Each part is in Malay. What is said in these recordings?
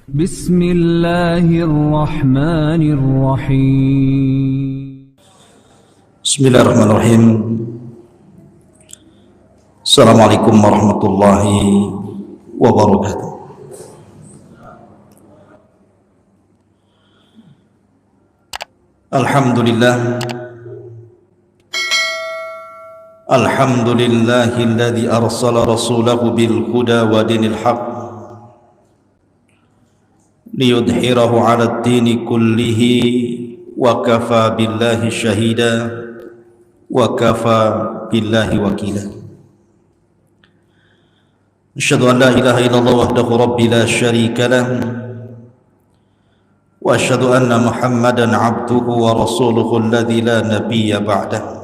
Bismillahirrahmanirrahim. Bismillahirrahmanirrahim. Assalamualaikum warahmatullahi wabarakatuh. Alhamdulillah. Alhamdulillahilladzi arsala rasulahu bil huda wa dinil haqq liyudhhirahu 'alad dini kullihi wa kafa billahi syahida wa kafa billahi wakila. Asyhadu an la ilaha illallah wahdahu rabbi la syarika lah wa asyhadu anna Muhammadan 'abduhu wa rasuluhu alladzi la nabiyya ba'dahu.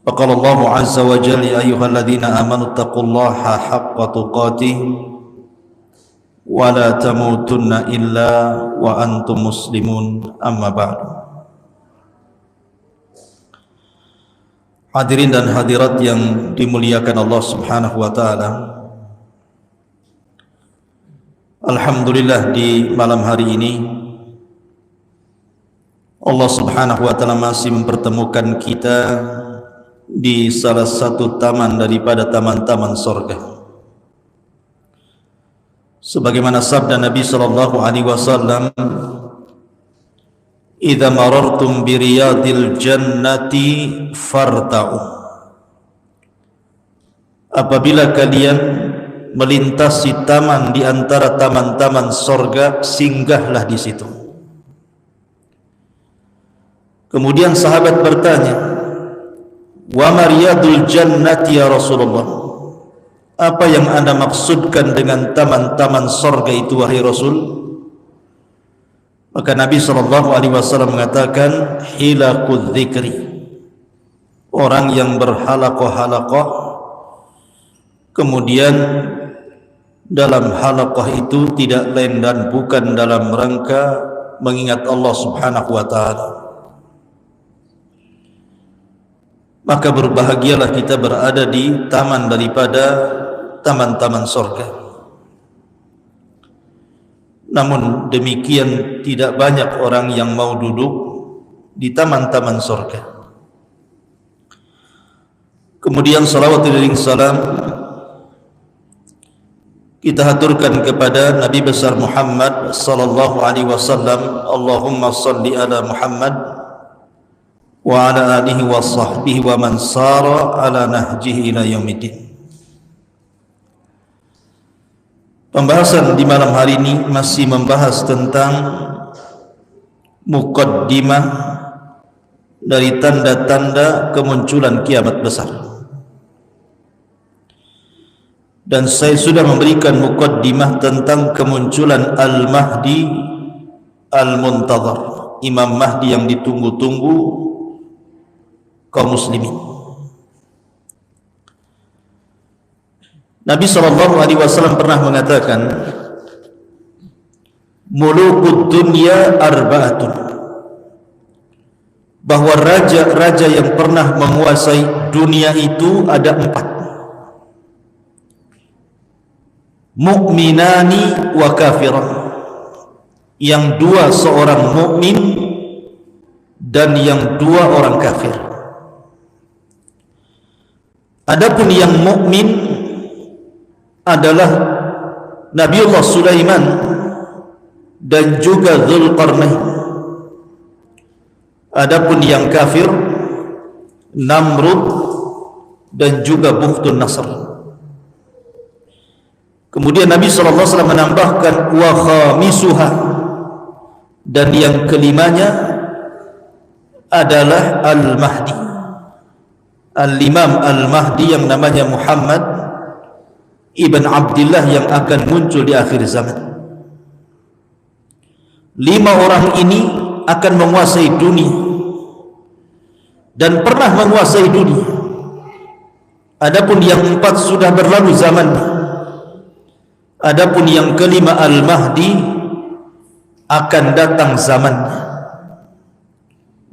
Faqala Allahu 'azza wa jalla ya ayyuhalladzina amanu taqullaha haqqa tuqatih wa la tamutunna illa wa antum muslimun, amma ba'du. Hadirin dan hadirat yang dimuliakan Allah Subhanahu wa taala. Alhamdulillah, di malam hari ini Allah Subhanahu wa taala masih mempertemukan kita di salah satu taman daripada taman-taman surga. Sebagaimana sabda Nabi sallallahu alaihi wasallam, "Idza marartum bi riyadil jannati farta'u." Apabila kalian melintasi taman di antara taman-taman surga, singgahlah di situ. Kemudian sahabat bertanya, "Wa mariyadul jannati ya Rasulullah?" Apa yang Anda maksudkan dengan taman-taman surga itu, wahai Rasul? Maka Nabi SAW mengatakan, hilaqudz dzikri, orang yang berhalaqah-halaqah, kemudian dalam halaqah itu tidak lain dan bukan dalam rangka mengingat Allah Subhanahu wa taala. Maka berbahagialah kita berada di taman daripada taman-taman surga. Namun demikian tidak banyak orang yang mau duduk di taman-taman surga. Kemudian salawat dan salam kita haturkan kepada Nabi besar Muhammad sallallahu alaihi wasallam. Allahumma salli ala Muhammad wa ala alihi wa sahbihi wa man sara ala nahjihi ila yaumiddin. Pembahasan di malam hari ini masih membahas tentang muqaddimah dari tanda-tanda kemunculan kiamat besar. Dan saya sudah memberikan muqaddimah tentang kemunculan Al-Mahdi Al-Muntadhar, Imam Mahdi yang ditunggu-tunggu kaum muslimin. Nabi SAW pernah mengatakan, mulukud dunya arba'atun, bahwa raja-raja yang pernah menguasai dunia itu ada 4. Mu'minani wa kafiran, yang 2 seorang mukmin dan yang 2 orang kafir. Adapun yang mukmin adalah Nabiullah Sulaiman dan juga Dzulqarnain. Adapun yang kafir Namrud dan juga Bukhtun Nasr. Kemudian Nabi SAW menambahkan wa khamisuha, dan yang kelimanya adalah Al-Mahdi, Al-Imam Al-Mahdi yang namanya Muhammad Ibn Abdillah, yang akan muncul di akhir zaman. 5 orang ini akan menguasai dunia dan pernah menguasai dunia. Adapun yang 4 sudah berlalu zamannya. Adapun yang kelima Al-Mahdi akan datang zamannya,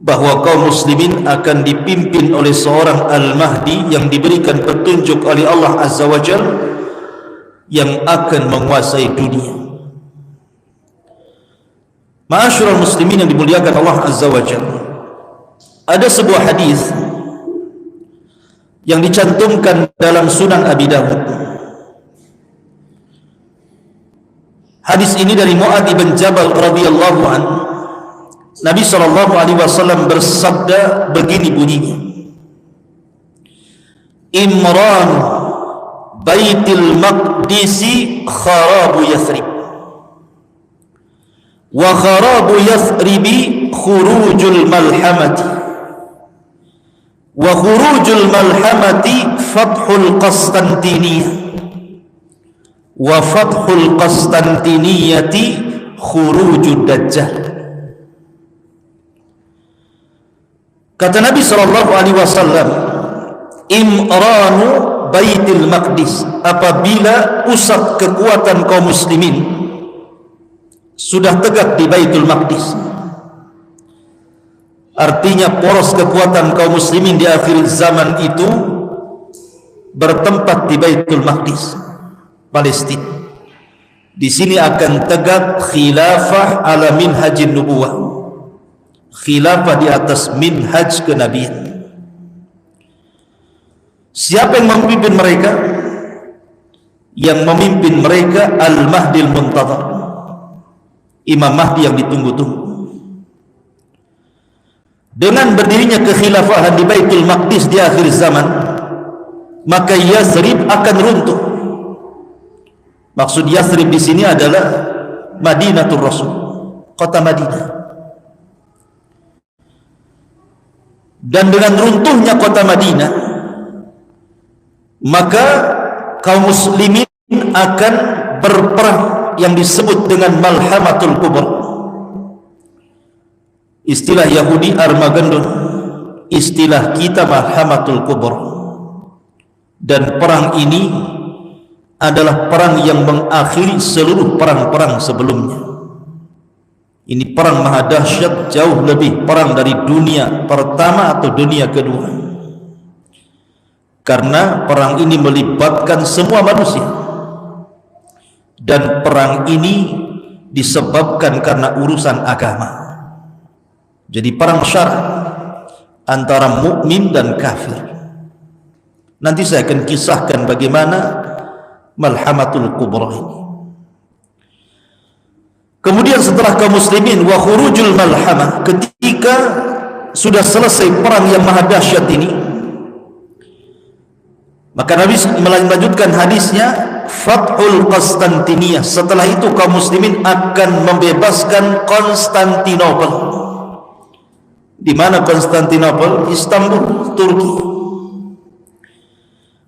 bahwa kaum muslimin akan dipimpin oleh seorang Al-Mahdi yang diberikan petunjuk oleh Allah Azza wa Jalla yang akan menguasai dunia. Ma'asyiral muslimin yang dimuliakan Allah Azza wa Jalla, ada sebuah hadis yang dicantumkan dalam Sunan Abi Dawud. Hadis ini dari Mu'adz bin Jabal radhiyallahu anhu. Nabi sallallahu alaihi wasallam bersabda begini bunyinya: Imran Baitul Maqdisi kharabu Yathrib, wa kharabu Yathribi khurujul malhamati, wa khurujul malhamati fathul Qastantiniyah, wa fathul Qastantiniyati khurujud Dajjal. Kata Nabi sallallahu alaihi wasallam, imranu Baitul Maqdis, apabila pusat kekuatan kaum muslimin sudah tegak di Baitul Maqdis, artinya poros kekuatan kaum muslimin di akhir zaman itu bertempat di Baitul Maqdis, Palestina. Di sini akan tegak khilafah ala minhajin nubuwah, khilafah di atas minhaj kenabian. Siapa yang memimpin mereka? Yang memimpin mereka Al-Mahdi Al-Muntadhar, Imam Mahdi yang ditunggu-tunggu. Dengan berdirinya kekhilafahan di Baitul Maqdis di akhir zaman, maka Yathrib akan runtuh. Maksud Yathrib di sini adalah Madinatul Rasul, kota Madinah. Dan dengan runtuhnya kota Madinah, maka kaum muslimin akan berperang yang disebut dengan Malhamatul Kubra. Istilah Yahudi Armageddon, istilah kita Malhamatul Kubra. Dan perang ini adalah perang yang mengakhiri seluruh perang-perang sebelumnya. Ini perang maha dahsyat, jauh lebih perang dari dunia pertama atau dunia kedua. Karena perang ini melibatkan semua manusia, dan perang ini disebabkan karena urusan agama. Jadi perang syarak antara mukmin dan kafir. Nanti saya akan kisahkan bagaimana Malhamatul Kubra ini. Kemudian setelah kaum muslimin wa khurujul malhamah, ketika sudah selesai perang yang maha dahsyat ini, maka Nabi melanjutkan hadisnya, fathul Qastantiniyah. Setelah itu kaum muslimin akan membebaskan Konstantinopel. Di mana Konstantinopel? Istanbul, Turki.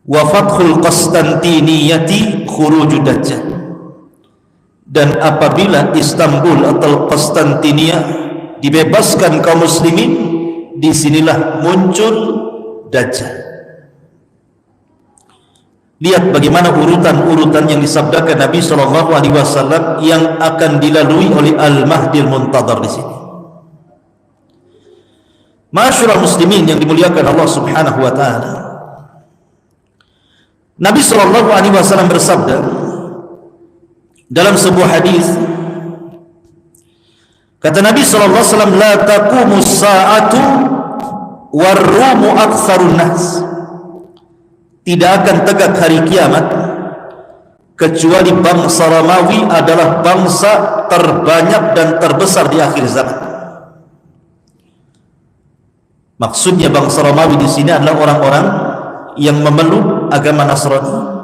Wa fathul Qastantiniyati khurujud Dajjal. Dan apabila Istanbul atau Konstantiniyah dibebaskan kaum muslimin, disinilah muncul Dajjal. Lihat bagaimana urutan-urutan yang disabdakan Nabi SAW yang akan dilalui oleh Al-Mahdi Al-Muntadhar di sini. Ma'asyiral muslimin yang dimuliakan Allah Subhanahu wa taala. Nabi SAW bersabda dalam sebuah hadis, kata Nabi SAW, la taqumus sa'atu war-rumu aktsarun nas. Tidak akan tegak hari kiamat kecuali bangsa Romawi adalah bangsa terbanyak dan terbesar di akhir zaman. Maksudnya bangsa Romawi di sini adalah orang-orang yang memeluk agama Nasrani.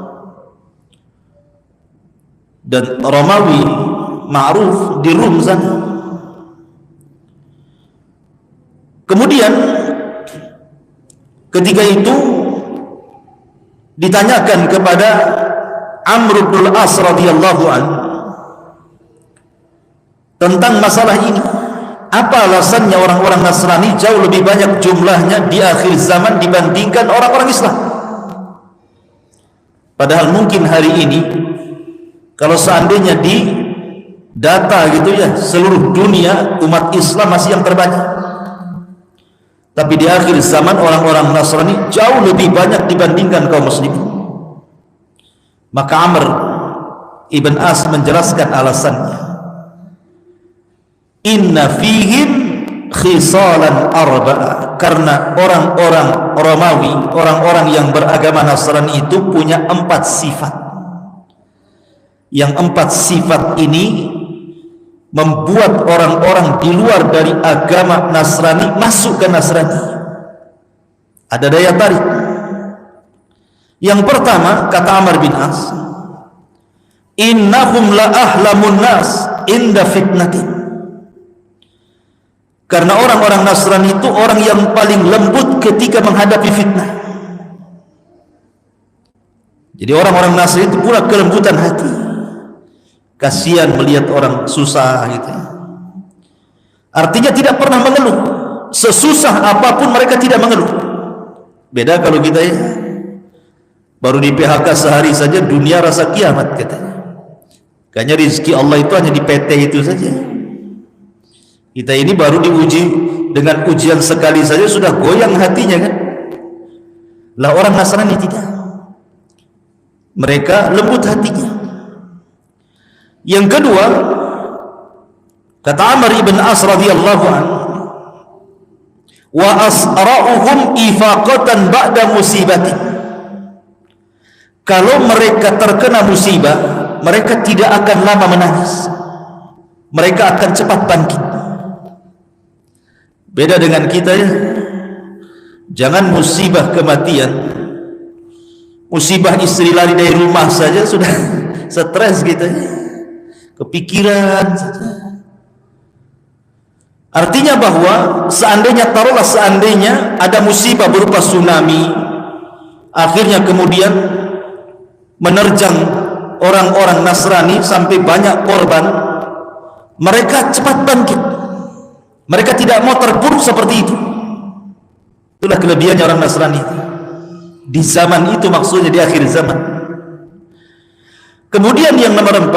Dan Romawi ma'ruf di Rum sana. Kemudian ketika itu ditanyakan kepada Amr bin Al-As radhiyallahu anhu tentang masalah ini, apa alasannya orang-orang Nasrani jauh lebih banyak jumlahnya di akhir zaman dibandingkan orang-orang Islam. Padahal mungkin hari ini kalau seandainya di data gitu ya, seluruh dunia umat Islam masih yang terbanyak. Tapi di akhir zaman orang-orang Nasrani jauh lebih banyak dibandingkan kaum muslimin. Maka Amr Ibn As menjelaskan alasannya. Inna fihim khisalan arba'a, karena orang-orang Romawi, orang-orang yang beragama Nasrani itu punya 4 sifat. Yang 4 sifat ini membuat orang-orang di luar dari agama Nasrani masuk ke Nasrani. Ada daya tarik. Yang pertama, kata Amr bin As, innahum la ahlamun nas inda fitnatin. Karena orang-orang Nasrani itu orang yang paling lembut ketika menghadapi fitnah. Jadi orang-orang Nasrani itu pula kelembutan hati. Kasihan melihat orang susah gitu. Artinya tidak pernah mengeluh. Sesusah apapun mereka tidak mengeluh. Beda kalau kita ya, baru di PHK sehari saja dunia rasa kiamat katanya. Kayaknya rezeki Allah itu hanya di PT itu saja. Kita ini baru diuji dengan ujian sekali saja sudah goyang hatinya kan. Lah orang Nasrani tidak. Mereka lembut hatinya. Yang kedua, kata Amr ibn As radhiyallahu anhu, wa asra'uhum ifaqatan ba'da musibatin. Kalau mereka terkena musibah, mereka tidak akan lama menangis. Mereka akan cepat bangkit. Beda dengan kita ya. Jangan musibah kematian, musibah istri lari dari rumah saja sudah stres gitu ya. Kepikiran saja. Artinya bahwa seandainya, taruhlah seandainya ada musibah berupa tsunami, akhirnya kemudian menerjang orang-orang Nasrani sampai banyak korban, mereka cepat bangkit. Mereka tidak mau terpuruk seperti itu. Itulah kelebihannya orang Nasrani di zaman itu, maksudnya di akhir zaman. Kemudian yang nomor 4,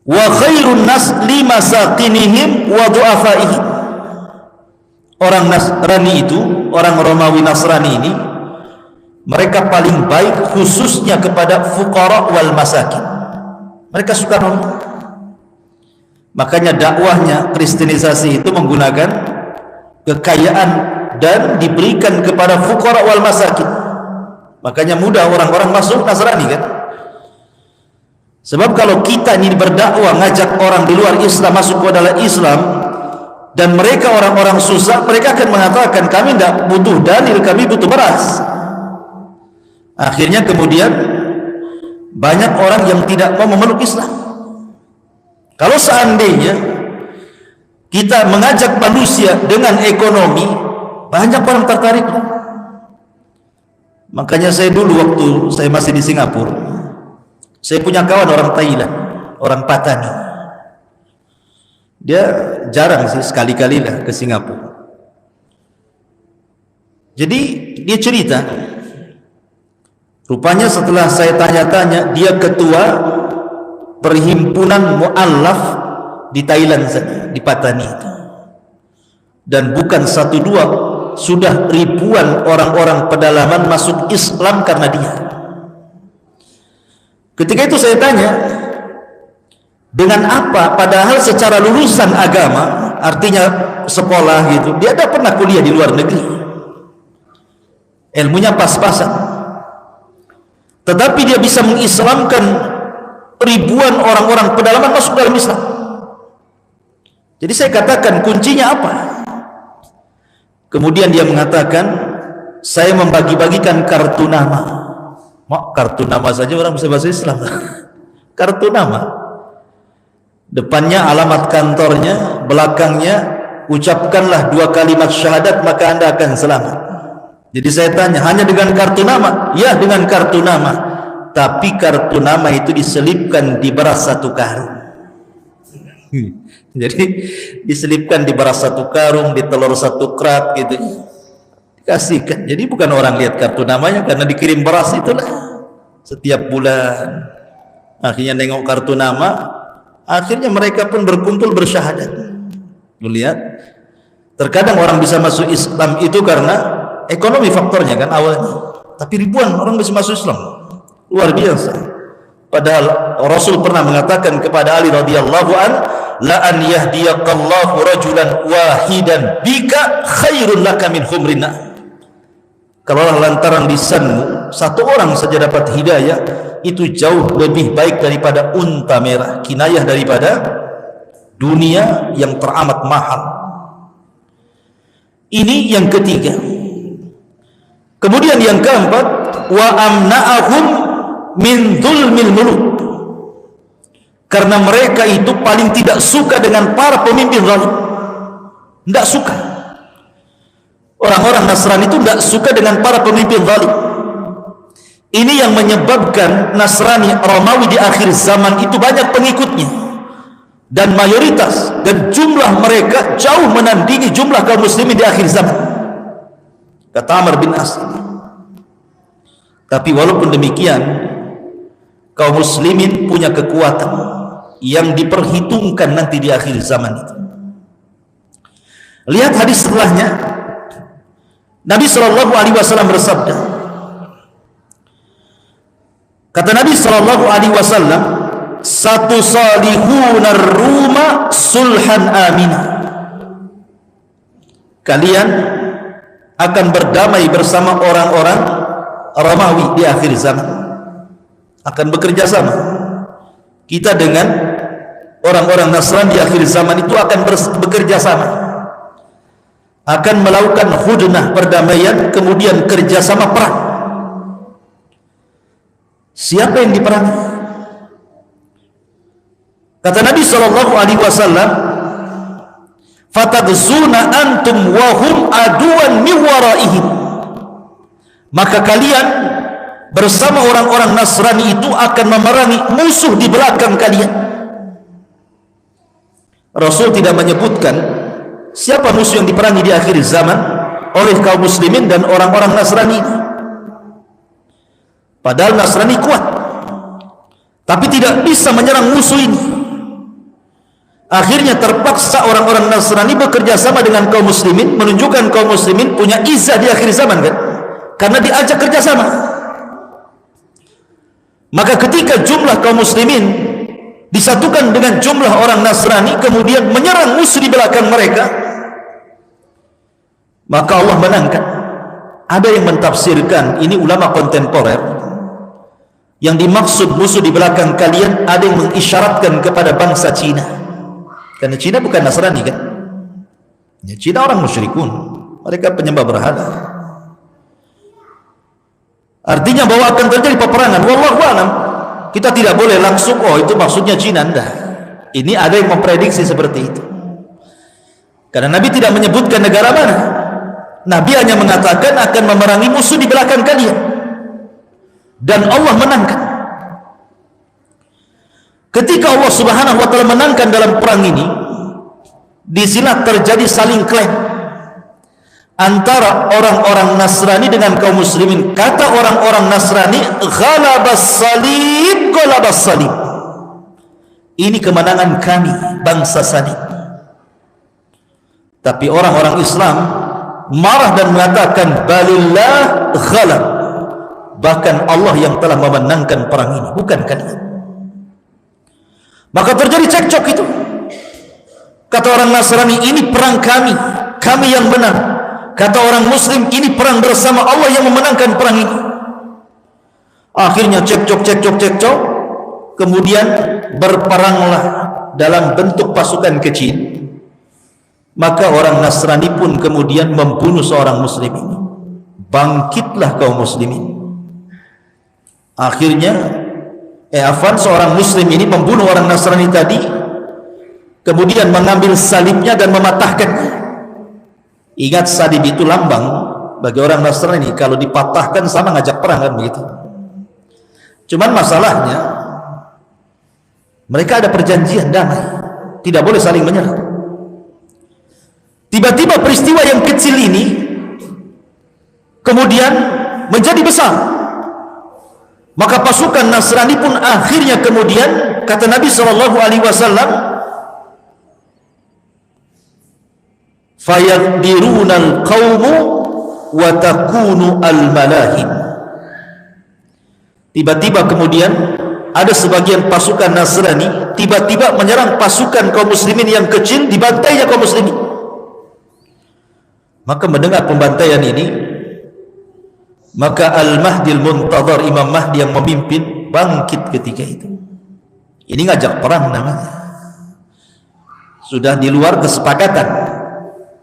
wa khairun nas li masakinihim wa du'afaihim. Orang Nasrani itu, orang Romawi Nasrani ini, mereka paling baik khususnya kepada fuqara wal masakin. Mereka suka nolong. Makanya dakwahnya kristenisasi itu menggunakan kekayaan dan diberikan kepada fuqara wal masakin. Makanya mudah orang-orang masuk Nasrani kan. Sebab kalau kita ini berdakwah ngajak orang di luar Islam masuk ke dalam Islam, dan mereka orang-orang susah, mereka akan mengatakan kami tidak butuh dalil, kami butuh beras. Akhirnya kemudian banyak orang yang tidak mau memeluk Islam. Kalau seandainya kita mengajak manusia dengan ekonomi, banyak orang tertarik. Makanya saya dulu waktu saya masih di Singapura, saya punya kawan orang Thailand, orang Patani. Dia jarang sih, sekali-kali lah ke Singapura. Jadi dia cerita, rupanya setelah saya tanya-tanya, dia ketua perhimpunan mu'allaf di Thailand saja, di Patani itu. Dan bukan 1-2, sudah ribuan orang-orang pedalaman masuk Islam karena dia. Ketika itu saya tanya, dengan apa? Padahal secara lulusan agama, artinya sekolah gitu, dia tidak pernah kuliah di luar negeri, ilmunya pas-pasan, tetapi dia bisa mengislamkan ribuan orang-orang pedalaman masuk dalam Islam. Jadi saya katakan kuncinya apa? Kemudian dia mengatakan, saya membagi-bagikan kartu nama. Mak, kartu nama saja orang bisa bahasa Islam. Kartu nama, depannya alamat kantornya, belakangnya ucapkanlah 2 kalimat syahadat maka Anda akan selamat. Jadi saya tanya, hanya dengan kartu nama? Ya, dengan kartu nama. Tapi kartu nama itu diselipkan di beras 1 karung. Jadi diselipkan di beras 1 karung, di telur 1 krat gitu, dikasihkan. Jadi bukan orang lihat kartu namanya, karena dikirim beras itulah setiap bulan. Akhirnya nengok kartu nama, akhirnya mereka pun berkumpul bersyahadat. Lihat, terkadang orang bisa masuk Islam itu karena ekonomi faktornya kan awalnya, tapi ribuan orang bisa masuk Islam. Luar biasa. Padahal Rasul pernah mengatakan kepada Ali radhiyallahu an, la an yahdiyaqallahu rajulan wahidan bika khairun laka min humrin na'am. Kalau lantaran lisanmu satu orang saja dapat hidayah, itu jauh lebih baik daripada unta merah, kinayah daripada dunia yang teramat mahal. Ini yang ketiga. Kemudian yang keempat, wa amna'ahum min dzulmil muluk. Karena mereka itu paling tidak suka dengan para pemimpin zalim. Tidak suka. Orang-orang Nasrani itu tidak suka dengan para pemimpin zalim. Ini yang menyebabkan Nasrani Romawi di akhir zaman itu banyak pengikutnya, dan mayoritas dan jumlah mereka jauh menandingi jumlah kaum muslimin di akhir zaman, kata Amr bin As. Tapi walaupun demikian, kaum muslimin punya kekuatan yang diperhitungkan nanti di akhir zaman itu. Lihat hadis setelahnya. Nabi SAW bersabda, kata Nabi SAW, satu salihunar ruma sulhan amina. Kalian akan berdamai bersama orang-orang Romawi di akhir zaman, akan bekerja sama. Kita dengan orang-orang Nasrani di akhir zaman itu akan bekerja sama, akan melakukan hudnah perdamaian, kemudian kerjasama perang. Siapa yang diperangi? Kata Nabi SAW, fatagzuna antum wahum aduan min waraihim. Maka kalian bersama orang-orang Nasrani itu akan memerangi musuh di belakang kalian. Rasul tidak menyebutkan siapa musuh yang diperangi di akhir zaman oleh kaum muslimin dan orang-orang Nasrani. Padahal Nasrani kuat, tapi tidak bisa menyerang musuh ini. Akhirnya terpaksa orang-orang Nasrani bekerja sama dengan kaum muslimin, menunjukkan kaum muslimin punya izah di akhir zaman, kan? Karena diajak kerjasama. Maka ketika jumlah kaum muslimin disatukan dengan jumlah orang Nasrani, kemudian menyerang musuh di belakang mereka, maka Allah menangkan. Ada yang mentafsirkan, ini ulama kontemporer, yang dimaksud musuh di belakang kalian, ada yang mengisyaratkan kepada bangsa Cina. Karena Cina bukan Nasrani, kan? Ya, Cina orang musyrikun, mereka penyembah berhala. Artinya bahwa akan terjadi peperangan. Wallahu a'lam. Kita tidak boleh langsung, oh itu maksudnya Cina. Enggak. Ini ada yang memprediksi seperti itu. Karena Nabi tidak menyebutkan negara mana. Nabi hanya mengatakan akan memerangi musuh di belakang kalian, dan Allah menangkan. Ketika Allah Subhanahu wa taala menangkan dalam perang ini, di sini terjadi saling klaim antara orang-orang Nasrani dengan kaum muslimin. Kata orang-orang Nasrani, ghalabas salib, ghalabas salib. Ini kemenangan kami, bangsa salib. Tapi orang-orang Islam marah dan mengatakan, balillah ghalab. Bahkan Allah yang telah memenangkan perang ini, bukan kalian. Maka terjadi cekcok itu. Kata orang Nasrani, ini perang kami, kami yang benar. Kata orang Muslim, ini perang bersama, Allah yang memenangkan perang ini. Akhirnya cekcok. Kemudian berperanglah dalam bentuk pasukan kecil. Maka orang Nasrani pun kemudian membunuh seorang Muslim ini. Bangkitlah kaum muslimin. Akhirnya seorang Muslim ini membunuh orang Nasrani tadi, kemudian mengambil salibnya dan mematahkannya. Ingat, salib itu lambang bagi orang Nasrani, kalau dipatahkan sama ngajak perang, kan begitu. Cuman masalahnya mereka ada perjanjian damai, tidak boleh saling menyerang. Tiba-tiba peristiwa yang kecil ini kemudian menjadi besar. Maka pasukan Nasrani pun akhirnya kemudian, kata Nabi SAW, fayaqdirunal qawmu wa takunu al malahim. Tiba-tiba kemudian ada sebagian pasukan Nasrani tiba-tiba menyerang pasukan kaum muslimin yang kecil, dibantainya kaum muslimin. Maka mendengar pembantaian ini, maka Al-Mahdi Al-Muntadhar, Imam Mahdi yang memimpin, bangkit ketika itu. Ini ngajak perang namanya. Sudah di luar kesepakatan,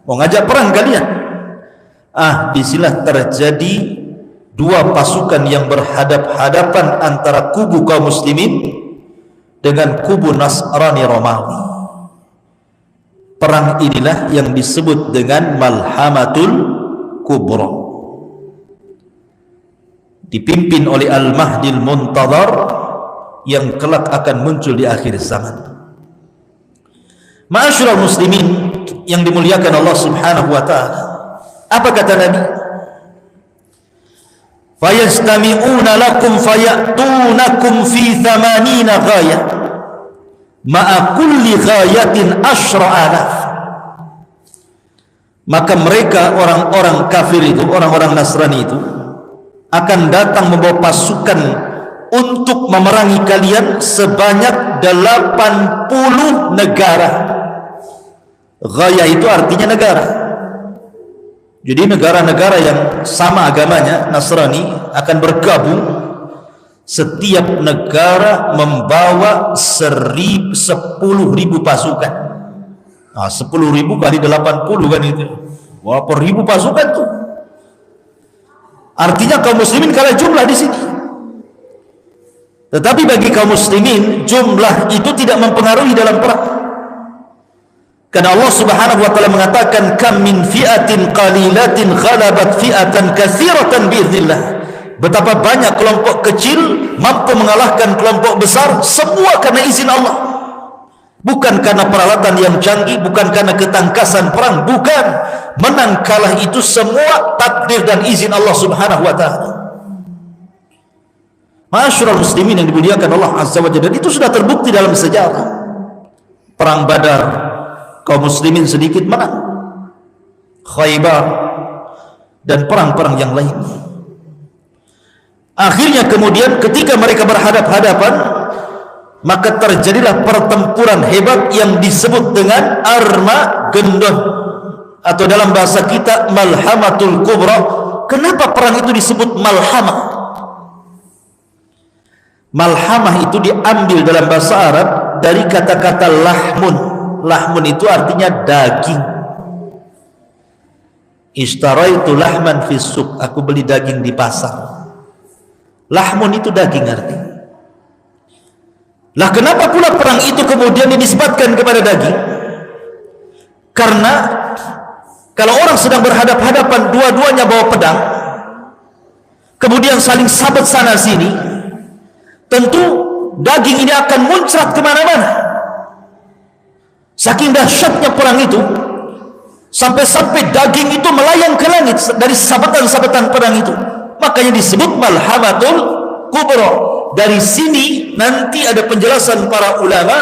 mau ngajak perang kalian. Disinilah terjadi dua pasukan yang berhadap-hadapan antara kubu kaum muslimin dengan kubu Nasrani Romawi. Perang inilah yang disebut dengan Malhamatul Kubra, dipimpin oleh Al-Mahdi Al-Muntadhar yang kelak akan muncul di akhir zaman. Ma'asyiral muslimin yang dimuliakan Allah Subhanahu wa taala, apa kata Nabi? Fayastami'una lakum fayatunakum fi 80 ghayah ma'a kulli ghayatin 10,000. Maka mereka orang-orang kafir itu, orang-orang Nasrani itu akan datang membawa pasukan untuk memerangi kalian sebanyak 80 negara. Ghayah itu artinya negara. Jadi negara-negara yang sama agamanya, Nasrani, akan bergabung. Setiap negara membawa 10.000 pasukan. 10.000 kali 80 kan itu. Berapa ribu pasukan tuh? Artinya kaum muslimin kalah jumlah di sini. Tetapi bagi kaum muslimin jumlah itu tidak mempengaruhi dalam perang. Karena Allah Subhanahu wa taala mengatakan, kam min fi'atin qalilatin ghalabat fi'atan katsiratan bi'idznillah. Betapa banyak kelompok kecil mampu mengalahkan kelompok besar, semua karena izin Allah. Bukan karena peralatan yang canggih, bukan karena ketangkasan perang, bukan. Menang kalah itu semua takdir dan izin Allah Subhanahu wa taala. Ma'asyiral muslimin yang dimuliakan Allah Azza wa Jalla, dan itu sudah terbukti dalam sejarah. Perang Badar, kaum muslimin sedikit menang. Khaybar dan perang-perang yang lainnya. Akhirnya kemudian ketika mereka berhadap-hadapan, maka terjadilah pertempuran hebat yang disebut dengan Armageddon, atau dalam bahasa kita Malhamatul Kubra. Kenapa perang itu disebut malhamah? Malhamah itu diambil dalam bahasa Arab dari kata-kata lahmun. Lahmun itu artinya daging. Ishtaraitu lahman fis suq, aku beli daging di pasar. Lahmun itu daging artinya. Lah kenapa pula perang itu kemudian dinisbatkan kepada daging? Karena kalau orang sedang berhadap-hadapan, dua-duanya bawa pedang, kemudian saling sabet sana sini, tentu daging ini akan muncrat kemana-mana. Saking dahsyatnya perang itu, sampai-sampai daging itu melayang ke langit dari sabetan-sabetan perang itu. Makanya disebut Malhamatul Kubra. Dari sini nanti ada penjelasan para ulama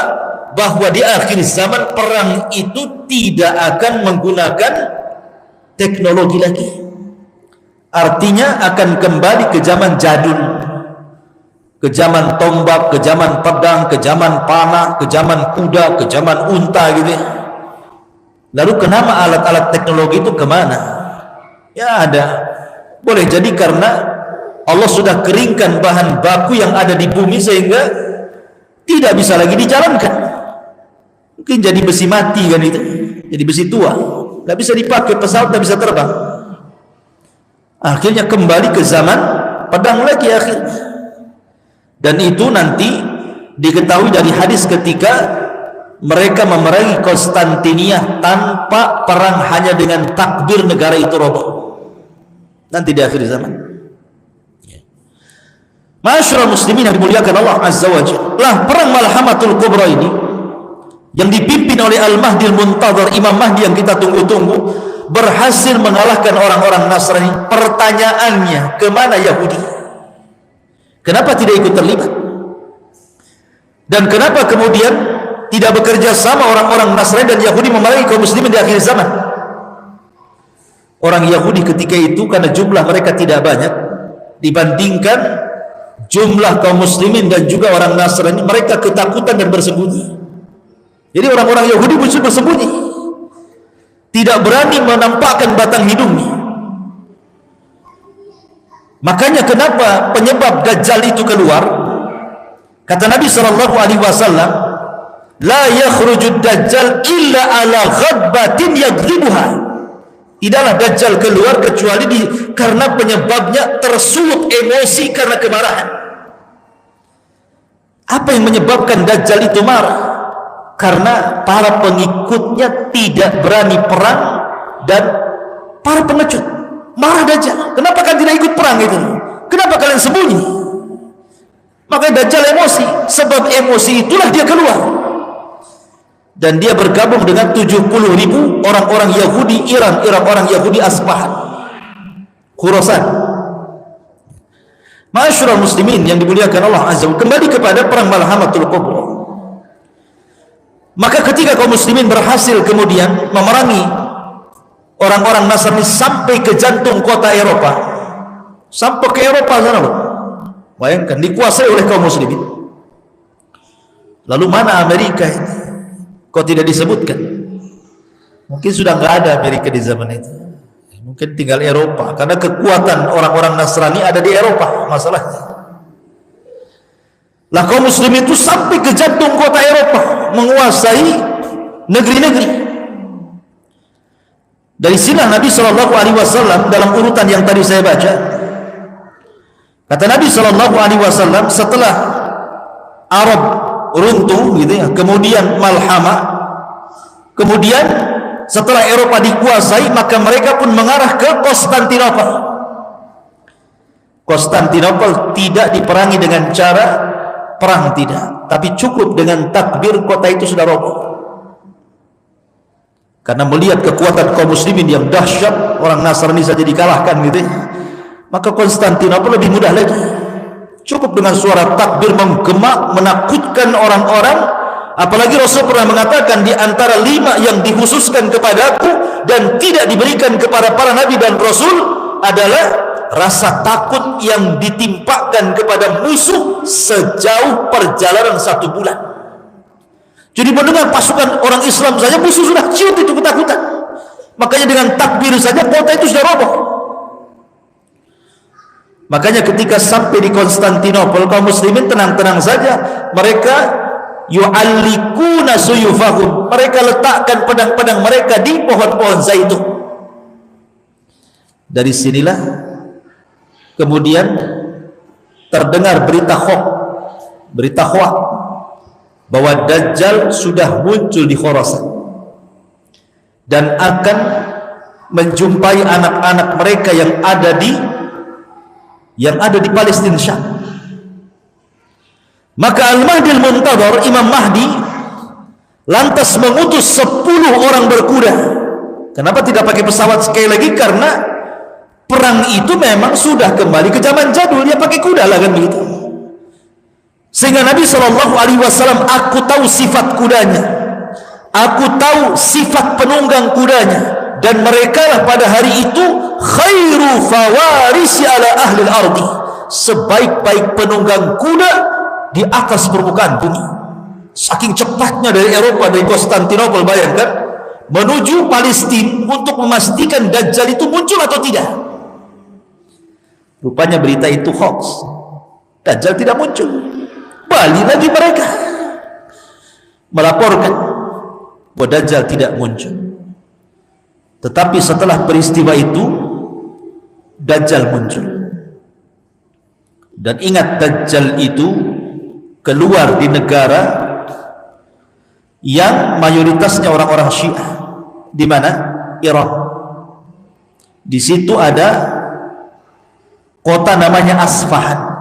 bahwa di akhir zaman perang itu tidak akan menggunakan teknologi lagi. Artinya akan kembali ke zaman jadul, ke zaman tombak, ke zaman pedang, ke zaman panah, ke zaman kuda, ke zaman unta gitu. Lalu kenapa alat-alat teknologi itu kemana? Ya ada. Boleh jadi karena Allah sudah keringkan bahan baku yang ada di bumi sehingga tidak bisa lagi dijalankan. Mungkin jadi besi mati kan itu, jadi besi tua, nggak bisa dipakai, pesawat nggak bisa terbang. Akhirnya kembali ke zaman pedang lagi akhirnya. Dan itu nanti diketahui dari hadis ketika mereka memerangi Konstantinia tanpa perang, hanya dengan takbir negara itu roboh. Nanti di akhir zaman. Ma'asyiral muslimin yang dimuliakan Allah Azza wa Jalla, lah perang Malhamatul Kubra ini yang dipimpin oleh Al-Mahdi Al-Muntadhar, Imam Mahdi yang kita tunggu-tunggu, berhasil mengalahkan orang-orang Nasrani. Pertanyaannya, kemana Yahudi? Kenapa tidak ikut terlibat? Dan kenapa kemudian tidak bekerja sama orang-orang Nasrani dan Yahudi memerangi kaum muslimin di akhir zaman? Orang Yahudi ketika itu karena jumlah mereka tidak banyak dibandingkan jumlah kaum muslimin dan juga orang Nasrani, mereka ketakutan dan bersembunyi. Jadi orang-orang Yahudi bersembunyi, tidak berani menampakkan batang hidungnya. Makanya kenapa penyebab Dajjal itu keluar? Kata Nabi SAW, la yakhrujud Dajjal illa ala ghadbatin yadribuha. Tidaklah Dajjal keluar kecuali karena penyebabnya tersulut emosi karena kemarahan. Apa yang menyebabkan Dajjal itu marah? Karena para pengikutnya tidak berani perang dan para pengecut. Marah Dajjal. Kenapa kalian tidak ikut perang itu? Kenapa kalian sembunyi? Maka Dajjal emosi. Sebab emosi itulah dia keluar. Dan dia bergabung dengan 70.000 orang-orang Yahudi Iran, orang Yahudi Asbahan, Khurasan. Ma'asyiral muslimin yang dimuliakan Allah Azza wa Jalla, kembali kepada perang Malhamatul Kubra. Maka ketika kaum muslimin berhasil kemudian memerangi orang-orang Nasrani sampai ke jantung kota Eropa, sampai ke Eropa sana, bayangkan, dikuasai oleh kaum muslimin. Lalu mana Amerika ini? Kok tidak disebutkan? Mungkin sudah nggak ada Amerika di zaman itu, mungkin tinggal Eropa, karena kekuatan orang-orang Nasrani ada di Eropa masalahnya. Lah kaum muslimin itu sampai ke jantung kota Eropa, menguasai negeri-negeri. Dari sini Nabi SAW dalam urutan yang tadi saya baca, kata Nabi SAW, setelah Arab runtuh gitu ya, kemudian Malhamah, kemudian setelah Eropa dikuasai, maka mereka pun mengarah ke Konstantinopel. Konstantinopel tidak diperangi dengan cara perang, tidak, tapi cukup dengan takbir kota itu sudah roboh. Karena melihat kekuatan kaum muslimin yang dahsyat, orang Nasrani saja dikalahkan gitu, maka Konstantinopel lebih mudah lagi. Cukup dengan suara takbir menggema, menakutkan orang-orang. Apalagi Rasul pernah mengatakan, di antara 5 yang dikhususkan kepadaku dan tidak diberikan kepada para nabi dan rasul adalah rasa takut yang ditimpakan kepada musuh sejauh perjalanan 1 bulan. Jadi mendengar pasukan orang Islam saja, musuh sudah ciut itu ketakutan. Makanya dengan takbir saja kota itu sudah roboh. Makanya ketika sampai di Konstantinopel, kaum muslimin tenang-tenang saja. Mereka yu'allikuna suyufahum, mereka letakkan pedang-pedang mereka di pohon-pohon zaitun. Dari sinilah kemudian terdengar berita hoax bahwa Dajjal sudah muncul di Khurasan dan akan menjumpai anak-anak mereka yang ada di Palestina, Syam. Maka Al-Mahdi Al-Muntadhar, Imam Mahdi, lantas mengutus 10 orang berkuda. Kenapa tidak pakai pesawat sekali lagi? Karena perang itu memang sudah kembali ke zaman jadul, dia pakai kuda lah kan begitu. Sehingga Nabi SAW, aku tahu sifat kudanya, aku tahu sifat penunggang kudanya, dan mereka lah pada hari itu khairu fawarisi ala ahli al-ardi, sebaik-baik penunggang kuda di atas permukaan bumi. Saking cepatnya dari Eropa, dari Konstantinopel, bayangkan, menuju Palestina untuk memastikan Dajjal itu muncul atau tidak. Rupanya berita itu hoax, Dajjal tidak muncul. Balik lagi mereka melaporkan bahwa Dajjal tidak muncul. Tetapi setelah peristiwa itu Dajjal muncul. Dan ingat, Dajjal itu keluar di negara yang mayoritasnya orang-orang Syiah. Di mana? Iran. Di situ ada kota namanya Asfahan.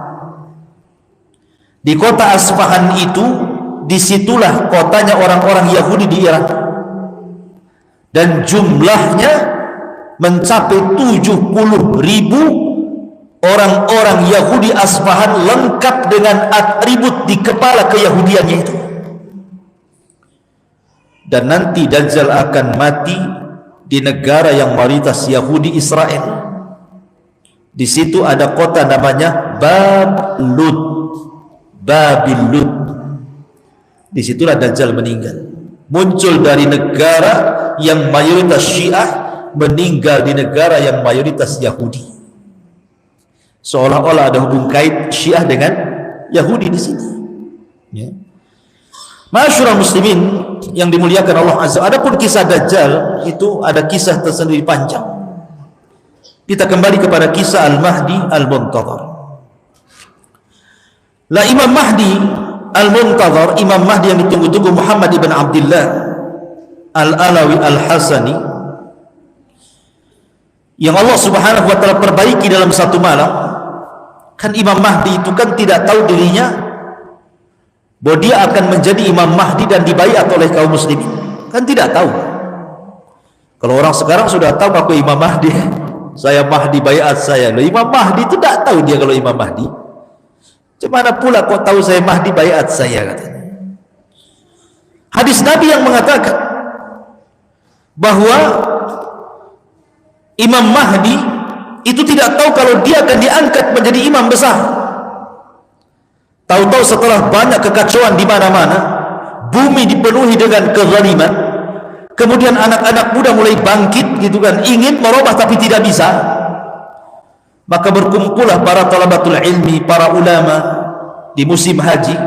Di kota Asfahan itu, disitulah kotanya orang-orang Yahudi di Iran. Dan jumlahnya mencapai 70.000 orang-orang Yahudi Asfahan, lengkap dengan atribut di kepala keyahudiannya itu. Dan nanti Dajjal akan mati di negara yang mayoritas Yahudi, Israel. Di situ ada kota namanya Babil Lud. Di situlah Dajjal meninggal. Muncul dari negara yang mayoritas Syiah, meninggal di negara yang mayoritas Yahudi. Seolah-olah ada hubung kait Syiah dengan Yahudi di sini. Ya. Masyurul muslimin yang dimuliakan Allah Azza. Adapun kisah Dajjal itu ada kisah tersendiri panjang. Kita kembali kepada kisah Al-Mahdi Al-Muntadhar. Lah Imam Mahdi Al-Muntadhar, Imam Mahdi yang ditunggu-tunggu, Muhammad ibn Abdullah Al-Alawi Al-Hasani, yang Allah Subhanahu wa taala perbaiki dalam satu malam. Kan Imam Mahdi itu kan tidak tahu dirinya bahwa dia akan menjadi Imam Mahdi dan dibaiat oleh kaum muslimin. Kan tidak tahu. Kalau orang sekarang sudah tahu aku Imam Mahdi, saya Mahdi baiat saya. Loh, Imam Mahdi itu tidak tahu dia kalau Imam Mahdi. Gimana pula kok tahu saya Mahdi baiat saya, katanya. Hadis Nabi yang mengatakan bahwa Imam Mahdi itu tidak tahu kalau dia akan diangkat menjadi imam besar. Tahu-tahu setelah banyak kekacauan di mana-mana, bumi dipenuhi dengan kezaliman, kemudian anak-anak muda mulai bangkit gitu kan, ingin merubah tapi tidak bisa. Maka berkumpullah para talabatul ilmi, para ulama di musim haji.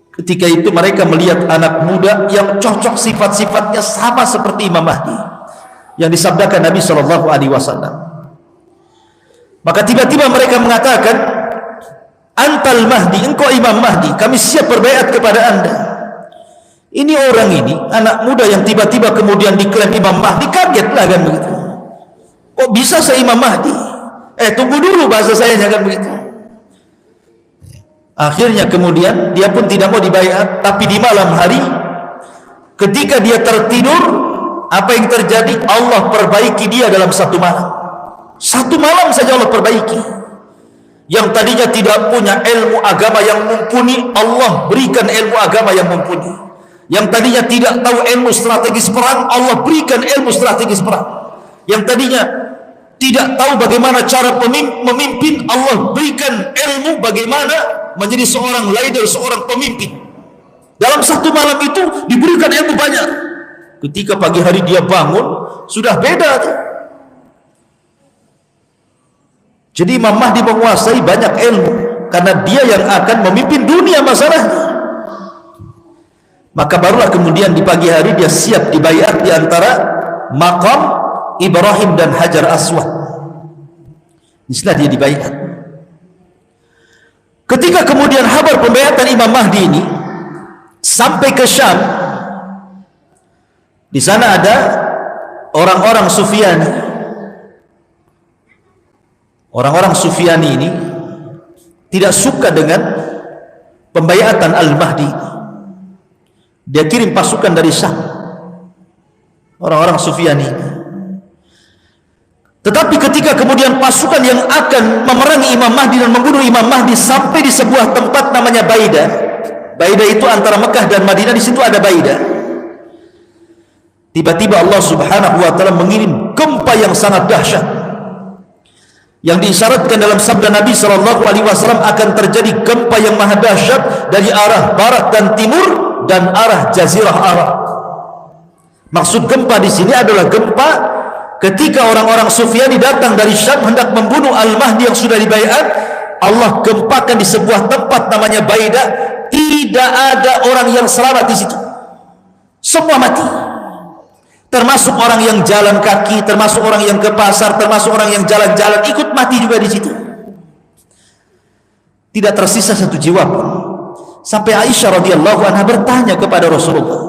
Ketika itu mereka melihat anak muda yang cocok sifat-sifatnya sama seperti Imam Mahdi yang disabdakan Nabi SAW. Maka tiba-tiba mereka mengatakan, "Antal Mahdi, engkau Imam Mahdi, kami siap berbaiat kepada anda." Ini orang ini, anak muda yang tiba-tiba kemudian diklaim Imam Mahdi, kagetlah kan begitu. Kok bisa saya Imam Mahdi? Tunggu dulu, bahasa saya jangan begitu. Akhirnya kemudian dia pun tidak mau dibaiat, tapi di malam hari ketika dia tertidur, apa yang terjadi? Allah perbaiki dia dalam satu malam. Satu malam saja Allah perbaiki. Yang tadinya tidak punya ilmu agama yang mumpuni, Allah berikan ilmu agama yang mumpuni. Yang tadinya tidak tahu ilmu strategis perang, Allah berikan ilmu strategis perang. Yang tadinya tidak tahu bagaimana cara memimpin, Allah berikan ilmu bagaimana menjadi seorang leader, seorang pemimpin. Dalam satu malam itu diberikan ilmu banyak. Ketika pagi hari dia bangun, sudah beda tuh. Jadi Imam Mahdi menguasai banyak ilmu, karena dia yang akan memimpin dunia masalahnya. Maka barulah kemudian di pagi hari dia siap dibaiat di antara makam Ibrahim dan Hajar Aswad. Disinilah dia dibaiat. Ketika kemudian kabar pembaiatan Imam Mahdi ini sampai ke Syam, di sana ada orang-orang Sufyani. Orang-orang Sufyani ini tidak suka dengan pembaiatan Al-Mahdi. Dia kirim pasukan dari Syam, orang-orang Sufyani. Tetapi ketika kemudian pasukan yang akan memerangi Imam Mahdi dan membunuh Imam Mahdi sampai di sebuah tempat namanya Baidah. Baidah itu antara Mekah dan Madinah, di situ ada Baidah. Tiba-tiba Allah Subhanahu wa taala mengirim gempa yang sangat dahsyat, yang diisyaratkan dalam sabda Nabi SAW akan terjadi gempa yang maha dahsyat dari arah barat dan timur dan arah Jazirah Arab. Maksud gempa di sini adalah gempa ketika orang-orang Sufyani datang dari Syam hendak membunuh Al-Mahdi yang sudah dibaiat. Allah gempakan di sebuah tempat namanya Baidah. Tidak ada orang yang selamat di situ. Semua mati. Termasuk orang yang jalan kaki, termasuk orang yang ke pasar, termasuk orang yang jalan-jalan ikut mati juga di situ. Tidak tersisa satu jiwa pun. Sampai Aisyah radhiyallahu anha bertanya kepada Rasulullah,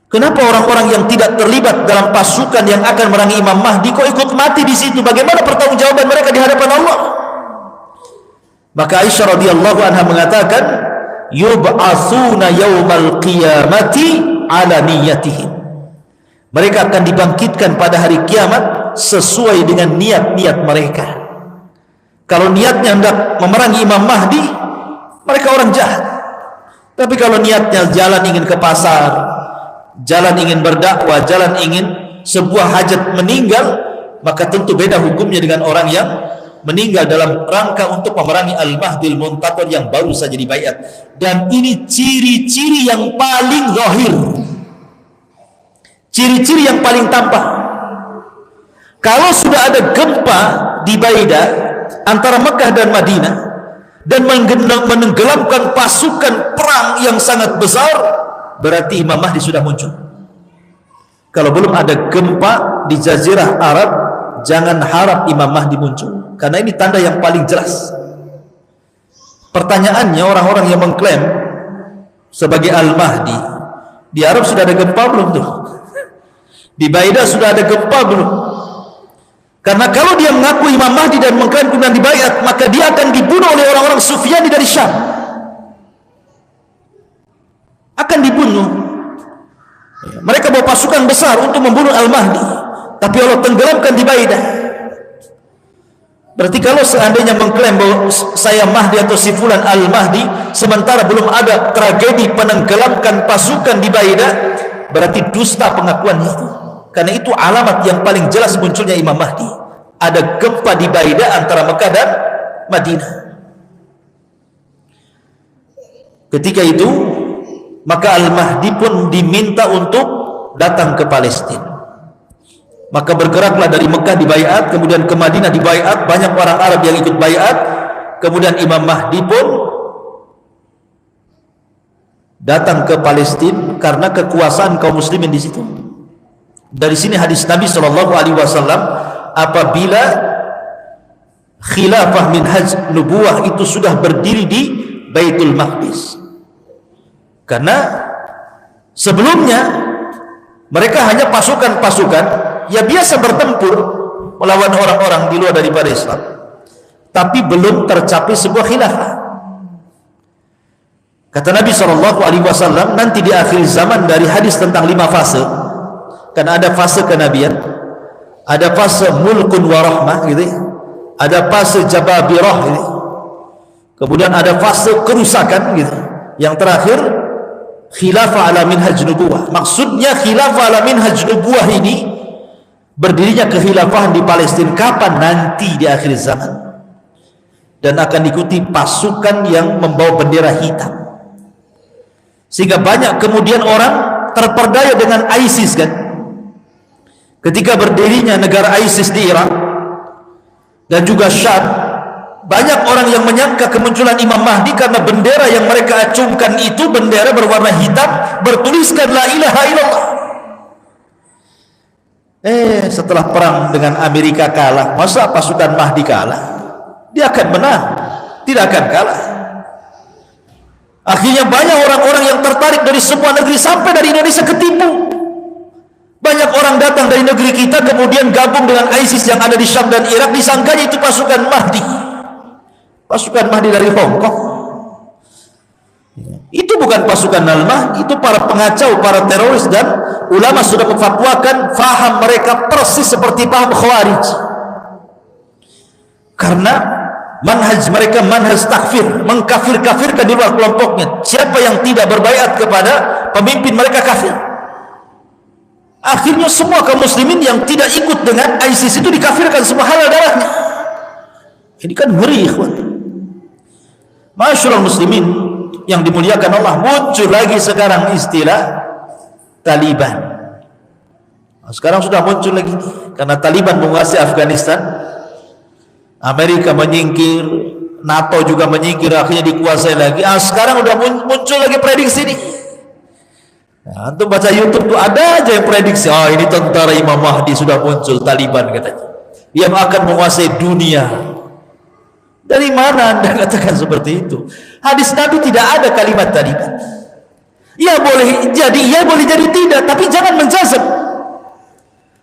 kenapa orang-orang yang tidak terlibat dalam pasukan yang akan merangi Imam Mahdi kok ikut mati di situ? Bagaimana pertanggungjawaban mereka di hadapan Allah? Maka Aisyah radhiyallahu anha mengatakan, yub'atsuna yaumal qiyamati ala niyatihim. Mereka akan dibangkitkan pada hari kiamat sesuai dengan niat-niat mereka. Kalau niatnya hendak memerangi Imam Mahdi, mereka orang jahat. Tapi kalau niatnya jalan ingin ke pasar, jalan ingin berdakwah, jalan ingin sebuah hajat meninggal, maka tentu beda hukumnya dengan orang yang meninggal dalam rangka untuk memerangi Al-Mahdil Muntadhar yang baru saja dibaiat. Dan ini ciri-ciri yang paling zahir, ciri-ciri yang paling tampak. Kalau sudah ada gempa di Baida antara Mekah dan Madinah dan menenggelamkan pasukan perang yang sangat besar, berarti Imam Mahdi sudah muncul. Kalau belum ada gempa di Jazirah Arab, jangan harap Imam Mahdi muncul, karena ini tanda yang paling jelas. Pertanyaannya, orang-orang yang mengklaim sebagai Al-Mahdi, di Arab sudah ada gempa belum tuh? Di Baida sudah ada gempa belum? Karena kalau dia mengaku Imam Mahdi dan mengklaim kemudian dibaiat, maka dia akan dibunuh oleh orang-orang Sufyani dari Syam. Akan dibunuh. Mereka bawa pasukan besar untuk membunuh Al-Mahdi, tapi Allah tenggelamkan di Baida. Berarti kalau seandainya mengklaim bahwa saya Mahdi atau si fulan Al-Mahdi, sementara belum ada tragedi penenggelamkan pasukan di Baida, berarti dusta pengakuan itu. Karena itu alamat yang paling jelas munculnya Imam Mahdi. Ada gempa di Baida antara Mekah dan Madinah. Ketika itu, maka Al-Mahdi pun diminta untuk datang ke Palestina. Maka bergeraklah dari Mekah dibaiat, kemudian ke Madinah dibaiat, banyak orang Arab yang ikut baiat. Kemudian Imam Mahdi pun datang ke Palestina karena kekuasaan kaum muslimin di situ. Dari sini hadis Nabi SAW, apabila khilafah minhaj nubuwah itu sudah berdiri di Baitul Maqdis. Karena sebelumnya mereka hanya pasukan-pasukan ya biasa bertempur melawan orang-orang di luar daripada Islam, tapi belum tercapai sebuah khilafah. Kata Nabi SAW, nanti di akhir zaman, dari hadis tentang 5 fase, kan ada fase kenabian, ada fase mulkun warahmah gitu ya, ada fase jababirah gitu, kemudian ada fase kerusakan gitu, yang terakhir khilafah ala minhaj nubuwah. Maksudnya khilafah ala minhaj nubuwah ini berdirinya kehilafahan di Palestina kapan? Nanti di akhir zaman, dan akan diikuti pasukan yang membawa bendera hitam, sehingga banyak kemudian orang terperdaya dengan ISIS kan. Ketika berdirinya negara ISIS di Irak dan juga Syam, banyak orang yang menyangka kemunculan Imam Mahdi karena bendera yang mereka acungkan itu bendera berwarna hitam bertuliskan la ilaha illallah. Setelah perang dengan Amerika kalah, masa pasukan Mahdi kalah? Dia akan menang, tidak akan kalah. Akhirnya banyak orang-orang yang tertarik dari semua negeri, sampai dari Indonesia ketipu. Banyak orang datang dari negeri kita kemudian gabung dengan ISIS yang ada di Syam dan Irak, disangkanya itu pasukan Mahdi. Pasukan Mahdi dari Hong Kong. Itu bukan pasukan Al-Mahdi, itu para pengacau, para teroris, dan ulama sudah memfatwakan faham mereka persis seperti paham Khawarij. Karena manhaj mereka manhaj takfir, mengkafir-kafirkan di luar kelompoknya. Siapa yang tidak berbaiat kepada pemimpin mereka kafir. Akhirnya semua kaum muslimin yang tidak ikut dengan ISIS itu dikafirkan, semua halal darahnya. Ini kan ngeri, ikhwan. Masyaallah muslimin yang dimuliakan Allah, muncul lagi sekarang istilah Taliban. Sekarang sudah muncul lagi karena Taliban menguasai Afghanistan. Amerika menyingkir, NATO juga menyingkir, akhirnya dikuasai lagi. Sekarang udah muncul lagi prediksi nih. Nah, antum baca YouTube tuh ada aja yang prediksi, ini tentara Imam Mahdi sudah muncul, Taliban katanya, yang akan menguasai dunia. Dari mana Anda katakan seperti itu? Hadis Nabi tidak ada kalimat Taliban. Ya boleh jadi, ya boleh jadi tidak, tapi jangan menjazam.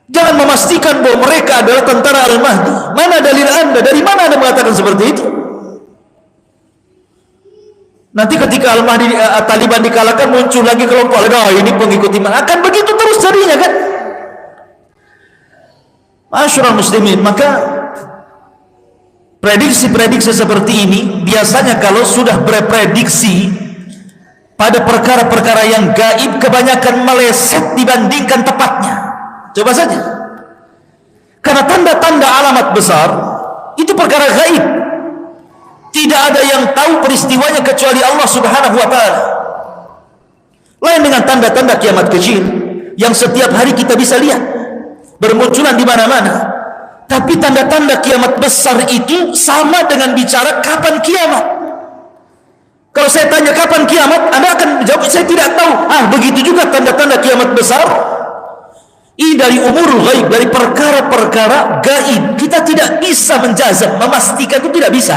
Jangan memastikan bahwa mereka adalah tentara Al-Mahdi. Mana dalil Anda? Dari mana Anda mengatakan seperti itu? Nanti ketika Al-Mahdi Taliban dikalahkan, muncul lagi kelompok lain, ini pengikut iman. Akan begitu terus jadinya kan? Masyaallah muslimin, maka prediksi-prediksi seperti ini biasanya kalau sudah berprediksi pada perkara-perkara yang gaib, kebanyakan meleset dibandingkan tepatnya. Coba saja Karena tanda-tanda alamat besar itu perkara gaib. Tidak ada yang tahu peristiwanya kecuali Allah Subhanahu wa taala. Lain dengan tanda-tanda kiamat kecil yang setiap hari kita bisa lihat bermunculan di mana-mana. Tapi tanda-tanda kiamat besar itu sama dengan bicara kapan kiamat. Kalau saya tanya kapan kiamat, Anda akan menjawab saya tidak tahu. Begitu juga tanda-tanda kiamat besar. Ini dari umurul gaib, dari perkara-perkara gaib. Kita tidak bisa menjazam, memastikan itu tidak bisa.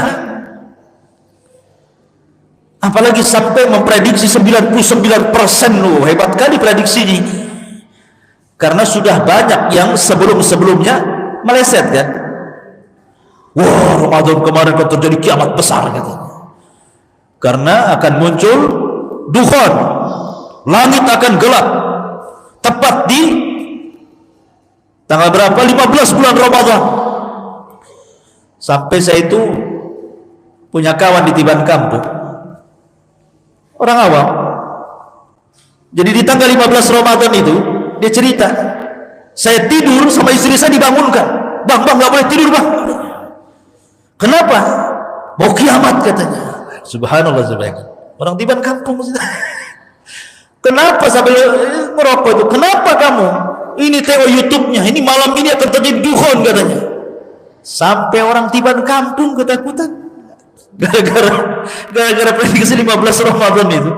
Apalagi sampai memprediksi 99% loh, hebat kali prediksi ini. Karena sudah banyak yang sebelum-sebelumnya meleset kan. Wah, Ramadan kemarin akan terjadi kiamat besar katanya. Karena akan muncul dukhan, langit akan gelap. Tepat di tanggal berapa? 15 bulan Ramadan. Sampai saya itu punya kawan di Tiban Kampung, orang awam. Jadi di tanggal 15 Ramadan itu dia cerita, saya tidur sama istri saya dibangunkan. Bang, gak boleh tidur bang. Kenapa? Mau kiamat katanya. Subhanallah, orang Tiban Kampung. Kenapa sambil merokok itu? Kenapa kamu? Ini tengok YouTube-nya. Ini malam ini akan terjadi dukhon katanya. Sampai orang Tiban Kampung ketakutan. Gara-gara prediksi 15 Ramadan itu.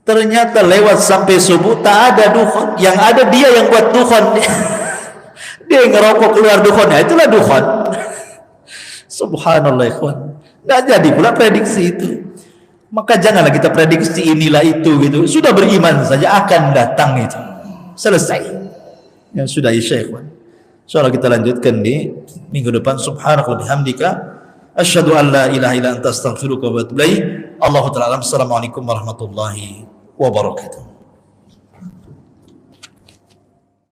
Ternyata lewat sampai subuh tak ada dukhon. Yang ada dia yang buat dukhon. Dia yang ngerokok keluar dukhonnya. Itulah dukhon. Subhanallah ikhwan. Nggak jadi pula prediksi itu. Maka janganlah kita prediksi inilah itu gitu. Sudah beriman saja akan datang itu. Selesai. Ya sudah isya ikhwan. Insyaallah kita lanjutkan di minggu depan. Subhanallah bihamdika asyhadu an la ilaha illa anta astaghfiruka wa atubu ilaik. Allahu ta'ala. Assalamualaikum warahmatullahi wabarakatuh.